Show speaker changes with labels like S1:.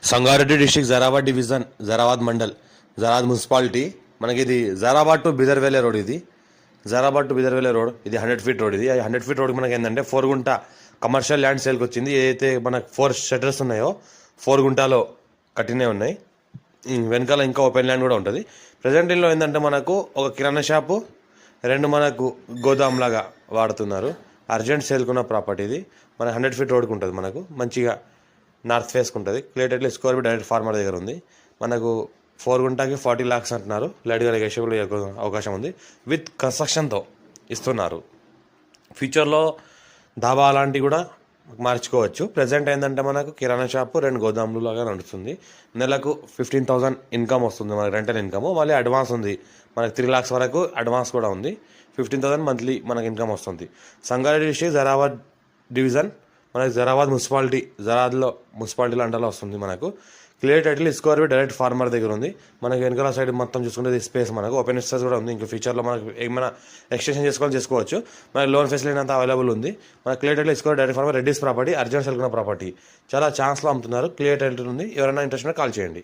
S1: Sangareddy district Zaheerabad division Zaheerabad mandal Zaheerabad municipality. మనకి ఇది Zaheerabad to బిదర్వేలే road. ఇది జరాబాద్ టు బిదర్వేలే రోడ్. ఇది 100 ఫీట్ రోడ్. ఇది 100 ఫీట్ రోడ్ మనకి ఏంటంటే 4 గుంట కమర్షియల్ ల్యాండ్ సేల్కి వచ్చింది. ఏదైతే మనకు 4 షటర్స్ ఉన్నాయో 4 గుంటాలో కట్టినే ఉన్నాయి. వెనకాల ఇంకా ఓపెన్ ల్యాండ్ కూడా ఉంటుంది. ప్రజెంట్ ఇంట్లో ఏంటంటే మనకు ఒక కిరాణా షాపు, 2 మనకు గోదాం లాగా వాడుతున్నారు. అర్జెంట్ సేల్కున్న ప్రాపర్టీ ఇది. మనకు 100 ఫీట్ రోడ్కి ఉంటుంది. మనకు మంచిగా నార్త్ ఫేస్కి ఉంటుంది. Clear square feet direct farmer దగ్గర ఉంది. మనకు 4 గుంటాకి 40 lakhs అంటున్నారు. లైట్గా నెగోషియబుల్ అవకాశం ఉంది. విత్ కన్స్ట్రక్షన్తో ఇస్తున్నారు. ఫ్యూచర్లో డాబా అలాంటివి కూడా మార్చుకోవచ్చు. ప్రజెంట్ ఏంటంటే మనకు కిరాణా షాపు, 2 గోదాములు లాగా నడుస్తుంది. నెలకు 15,000 ఇన్కమ్ వస్తుంది మనకి, రెంటల్ ఇన్కమ్. మళ్ళీ అడ్వాన్స్ ఉంది మనకి 3 lakhs వరకు అడ్వాన్స్ కూడా ఉంది. 15,000 మంత్లీ మనకి ఇన్కమ్ వస్తుంది. సంగారెడ్డి డిస్ట్రిక్ట్ జరాబాద్ డివిజన్ మనకి జరాబాద్ మున్సిపాలిటీ, జరాబాద్లో మున్సిపాలిటీలో అండర్లో వస్తుంది. మనకు clear title square feet direct farmer దగ్గర ఉంది. మనకి వెనకాల సైడ్ మొత్తం చూసుకుంటే స్పేస్ మనకు ఓపెన్ స్పేస్ కూడా ఉంది. ఇంకా ఫ్యూచర్లో మనకు ఏమైనా ఎక్స్టెన్షన్ చేసుకోవచ్చు. మనకి లోన్ ఫెసిలిటీ అంతా అవైలబుల్ ఉంది. మన clear title square direct farmer Reddy's property, urgent సెల్కున్న ప్రాపర్టీ. చాలా ఛాన్స్లో అమ్ముతున్నారు. క్లియర్ టైటిల్ ఉంది. ఎవరైనా ఇంట్రెస్ట్ కాల్ చేయండి.